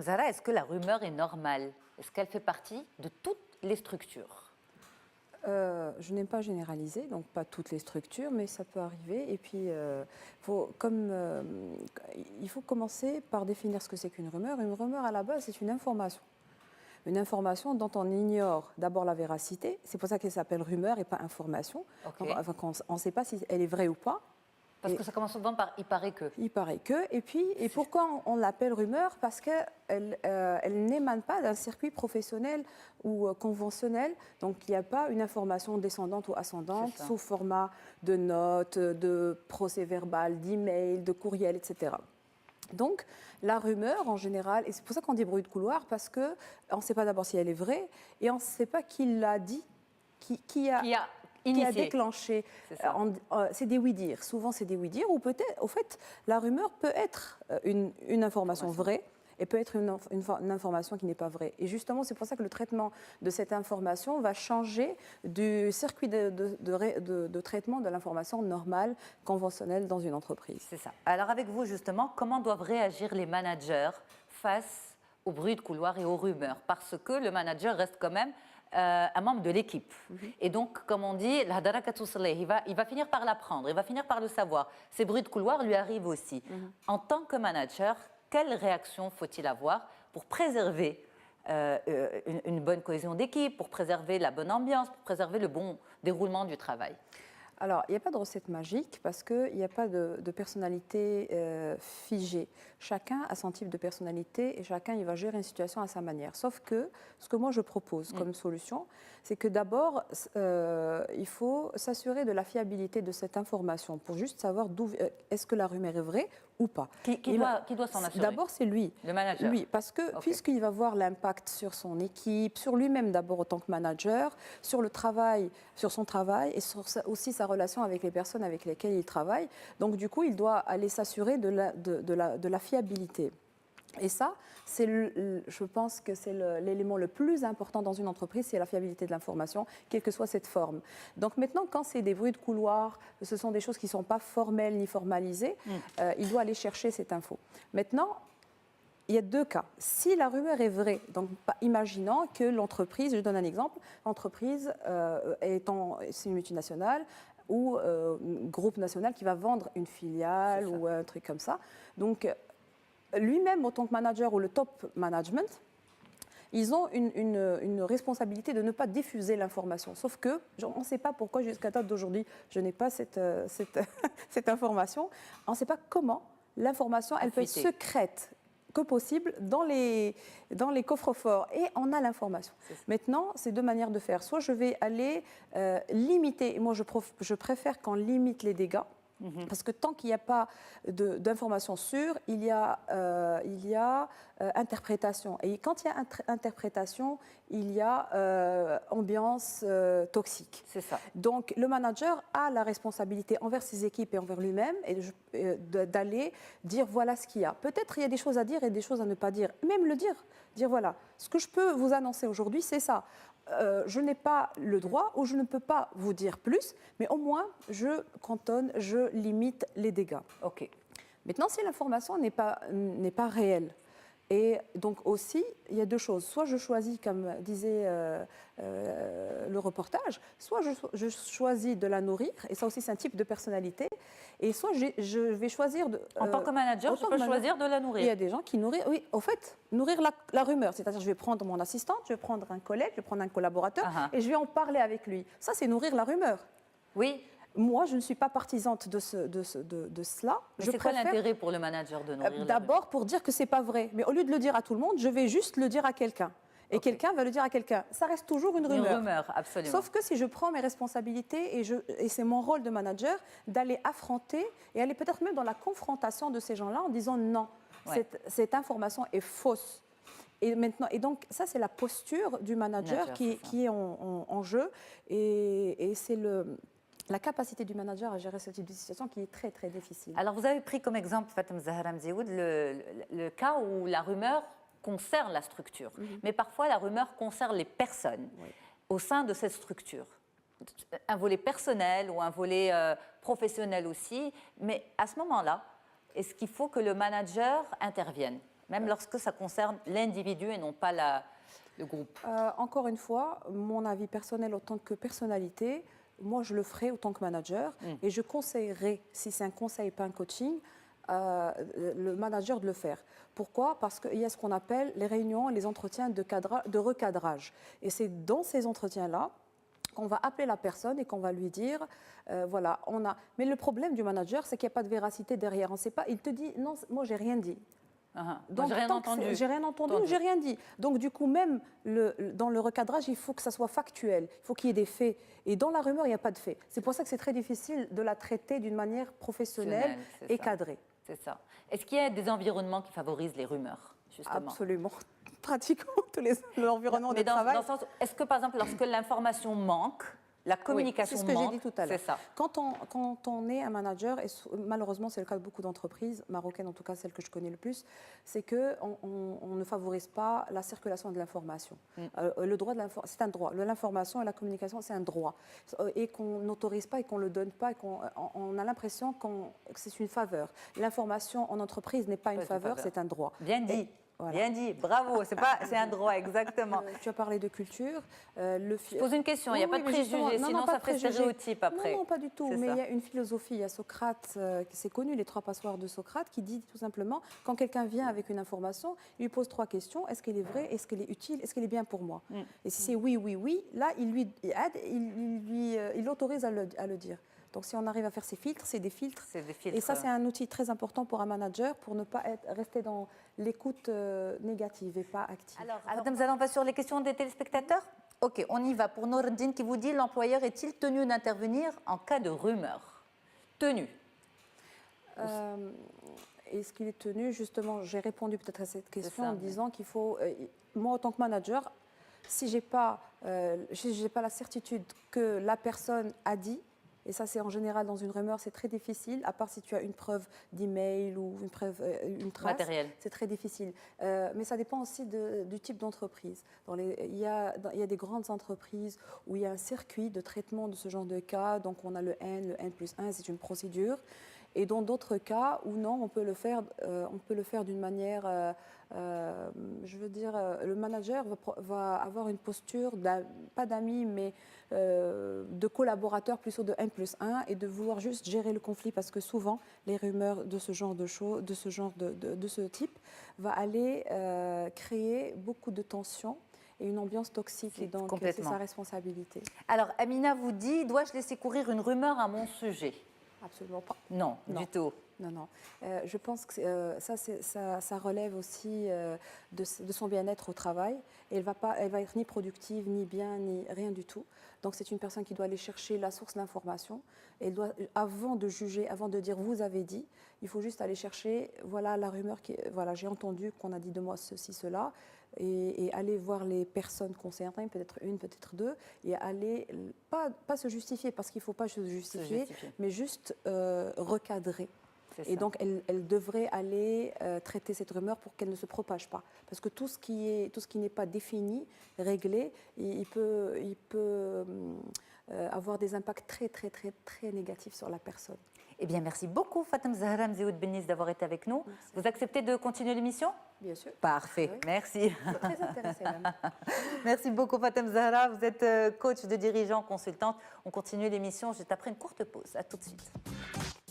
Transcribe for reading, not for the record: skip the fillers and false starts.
Zahra, est-ce que la rumeur est normale? Est-ce qu'elle fait partie de toutes les structures? Je n'aime pas généraliser, donc pas toutes les structures, mais ça peut arriver. Et puis, il faut commencer par définir ce que c'est qu'une rumeur. Une rumeur, à la base, c'est une information. Une information dont on ignore d'abord la véracité. C'est pour ça qu'elle s'appelle rumeur et pas information. Ok. Donc, on ne sait pas si elle est vraie ou pas. Parce que ça commence souvent par « il paraît que ». Il paraît que. Et pourquoi on l'appelle rumeur? Parce qu'elle n'émane pas d'un circuit professionnel ou conventionnel. Donc il n'y a pas une information descendante ou ascendante sous format de notes, de procès-verbal, d'email, de courriel, etc. Donc, la rumeur, en général, et c'est pour ça qu'on dit bruit de couloir, parce qu'on ne sait pas d'abord si elle est vraie, et on ne sait pas qui l'a dit, qui a déclenché. C'est des oui-dire. Souvent, c'est des oui-dire, ou peut-être, au fait, la rumeur peut être une information vraie, et peut être une information qui n'est pas vraie. Et justement, c'est pour ça que le traitement de cette information va changer du circuit de traitement de l'information normale, conventionnelle dans une entreprise. C'est ça. Alors avec vous, justement, comment doivent réagir les managers face au bruit de couloir et aux rumeurs? Parce que le manager reste quand même un membre de l'équipe. Et donc, comme on dit, il va finir par l'apprendre, il va finir par le savoir. Ces bruits de couloir lui arrivent aussi. En tant que manager, quelle réaction faut-il avoir pour préserver une bonne cohésion d'équipe, pour préserver la bonne ambiance, pour préserver le bon déroulement du travail? Alors, il n'y a pas de recette magique parce qu'il n'y a pas de personnalité figée. Chacun a son type de personnalité et chacun il va gérer une situation à sa manière. Sauf que ce que moi je propose comme solution, c'est que d'abord, il faut s'assurer de la fiabilité de cette information pour juste savoir d'où est-ce que la rumeur est vraie ou pas. Qui doit s'en assurer? D'abord, c'est lui. Le manager. Lui, parce que puisqu'il va voir l'impact sur son équipe, sur lui-même d'abord en tant que manager, sur le travail, sur son travail et sur aussi sa relation avec les personnes avec lesquelles il travaille. Donc du coup, il doit aller s'assurer de la fiabilité. Et ça, je pense que c'est l'élément le plus important dans une entreprise, c'est la fiabilité de l'information, quelle que soit cette forme. Donc maintenant, quand c'est des bruits de couloir, ce sont des choses qui ne sont pas formelles ni formalisées, il doit aller chercher cette info. Maintenant, il y a deux cas. Si la rumeur est vraie, donc imaginons que l'entreprise, je donne un exemple, l'entreprise c'est une multinationale ou un groupe national qui va vendre une filiale ou un truc comme ça. Donc, lui-même, en tant que manager ou le top management, ils ont une responsabilité de ne pas diffuser l'information. Sauf que, on ne sait pas pourquoi, jusqu'à date d'aujourd'hui, je n'ai pas cette information. On ne sait pas comment l'information, elle peut être secrète que possible dans les coffres-forts. Et on a l'information. Maintenant, c'est deux manières de faire. Soit je vais aller limiter, et moi je préfère qu'on limite les dégâts, parce que tant qu'il n'y a pas d'informations sûres, il y a interprétation. Et quand il y a interprétation, il y a ambiance toxique. C'est ça. Donc le manager a la responsabilité envers ses équipes et envers lui-même d'aller dire voilà ce qu'il y a. Peut-être il y a des choses à dire et des choses à ne pas dire. Même le dire. Dire voilà, ce que je peux vous annoncer aujourd'hui, c'est ça. Je n'ai pas le droit ou je ne peux pas vous dire plus, mais au moins je cantonne, je limite les dégâts. Ok. Maintenant, si l'information n'est pas réelle, et donc aussi, il y a deux choses. Soit je choisis, comme disait le reportage, soit je choisis de la nourrir, et ça aussi c'est un type de personnalité, et soit je vais choisir de... En tant que manager, je peux choisir de la nourrir. Il y a des gens qui nourrissent, oui, au fait, nourrir la rumeur. C'est-à-dire je vais prendre mon assistante, je vais prendre un collègue, je vais prendre un collaborateur, et je vais en parler avec lui. Ça, c'est nourrir la rumeur. Oui. Moi, je ne suis pas partisante de cela. Mais c'est quoi l'intérêt pour le manager de nourrir d'abord pour dire que c'est pas vrai. Mais au lieu de le dire à tout le monde, je vais juste le dire à quelqu'un. Et quelqu'un va le dire à quelqu'un. Ça reste toujours une rumeur. Une rumeur, absolument. Sauf que si je prends mes responsabilités et c'est mon rôle de manager d'aller affronter et aller peut-être même dans la confrontation de ces gens-là en disant non, cette information est fausse. Et donc ça c'est la posture du manager qui est en jeu et c'est la capacité du manager à gérer ce type de situation qui est très, très difficile. Alors, vous avez pris comme exemple, Fatem Zahra Mzioud, le cas où la rumeur concerne la structure. Mais parfois, la rumeur concerne les personnes au sein de cette structure. Un volet personnel ou un volet professionnel aussi. Mais à ce moment-là, est-ce qu'il faut que le manager intervienne? Même lorsque ça concerne l'individu et non pas le groupe. Encore une fois, mon avis personnel en tant que personnalité, moi je le ferai en tant que manager et je conseillerais, si c'est un conseil et pas un coaching, le manager de le faire. Pourquoi? Parce qu'il y a ce qu'on appelle les réunions, les entretiens de recadrage. Et c'est dans ces entretiens-là qu'on va appeler la personne et qu'on va lui dire, voilà, on a... Mais le problème du manager, c'est qu'il n'y a pas de véracité derrière. On sait pas, il te dit, non, moi j'ai rien dit. Donc, j'ai rien entendu. J'ai rien entendu, j'ai rien dit. Donc, du coup, même dans le recadrage, il faut que ça soit factuel. Il faut qu'il y ait des faits. Et dans la rumeur, il n'y a pas de faits. C'est pour ça que c'est très difficile de la traiter d'une manière professionnelle et cadrée. C'est ça. Est-ce qu'il y a des environnements qui favorisent les rumeurs, justement? Absolument. Pratiquement tous les environnements de travail. Dans le sens, est-ce que, par exemple, lorsque l'information manque, la communication manque? C'est ce que j'ai dit tout à l'heure. C'est ça. Quand on est un manager, et malheureusement c'est le cas de beaucoup d'entreprises, marocaines en tout cas celles que je connais le plus, c'est qu'on ne favorise pas la circulation de l'information. Le droit de c'est un droit. L'information et la communication, c'est un droit. Et qu'on n'autorise pas et qu'on ne le donne pas, et on a l'impression que c'est une faveur. L'information en entreprise n'est pas une faveur, c'est un droit. Bien dit. Voilà. Bien dit, bravo, c'est un droit, exactement. Tu as parlé de culture. Je pose une question, il n'y a pas de préjugés, sinon ça fait stéréotype après. Non, pas du tout, mais il y a une philosophie, il y a Socrate, c'est connu, les 3 passoires de Socrate, qui dit tout simplement, quand quelqu'un vient avec une information, il lui pose 3 questions, est-ce qu'elle est vraie, est-ce qu'elle est utile, est-ce qu'elle est bien pour moi? Et si c'est oui, oui, oui, là, il lui aide, il l'autorise à le dire. Donc, si on arrive à faire ces filtres, c'est des filtres. Et ça, c'est un outil très important pour un manager pour ne pas rester dans l'écoute négative et pas active. Alors, Madame Zala, on va sur les questions des téléspectateurs? Ok, on y va. Pour Nourdine qui vous dit, l'employeur est-il tenu d'intervenir en cas de rumeur? Tenu. Est-ce qu'il est tenu? Justement, j'ai répondu peut-être à cette question en disant qu'il faut... moi, en tant que manager, si je n'ai pas la certitude que la personne a dit, et ça, c'est en général dans une rumeur, c'est très difficile, à part si tu as une preuve d'email ou une trace. Matériel. C'est très difficile. Mais ça dépend aussi du type d'entreprise. Il y a des grandes entreprises où il y a un circuit de traitement de ce genre de cas. Donc, on a le N+1, c'est une procédure. Et dans d'autres cas où non, on peut le faire d'une manière... je veux dire, le manager va avoir une posture, pas d'ami, mais de collaborateur plutôt de N+1 et de vouloir juste gérer le conflit parce que souvent, les rumeurs de ce genre de choses, de ce type, va aller créer beaucoup de tensions et une ambiance toxique. Et donc, c'est sa responsabilité. Alors, Amina vous dit, dois-je laisser courir une rumeur à mon sujet? Absolument pas. Non, du tout. Non. Je pense que ça relève aussi de son bien-être au travail. Et elle va être ni productive, ni bien, ni rien du tout. Donc c'est une personne qui doit aller chercher la source d'information. Elle doit, avant de juger, avant de dire vous avez dit, il faut juste aller chercher, voilà la rumeur, voilà, j'ai entendu qu'on a dit de moi ceci, cela. Et aller voir les personnes concernées, peut-être une, peut-être 2, et aller, pas se justifier, parce qu'il ne faut pas se justifier, mais juste recadrer. Et donc, elle devrait aller traiter cette rumeur pour qu'elle ne se propage pas. Parce que tout ce qui n'est pas défini, réglé, il peut avoir des impacts très, très, très, très négatifs sur la personne. Eh bien, merci beaucoup, Fatem Zahra Mzeoud Bennis, d'avoir été avec nous. Merci. Vous acceptez de continuer l'émission? Bien sûr. Parfait, oui. Merci. Je suis très intéressée même. Merci beaucoup, Fatem Zahra. Vous êtes coach de dirigeant, consultante. On continue l'émission juste après une courte pause. À tout de suite.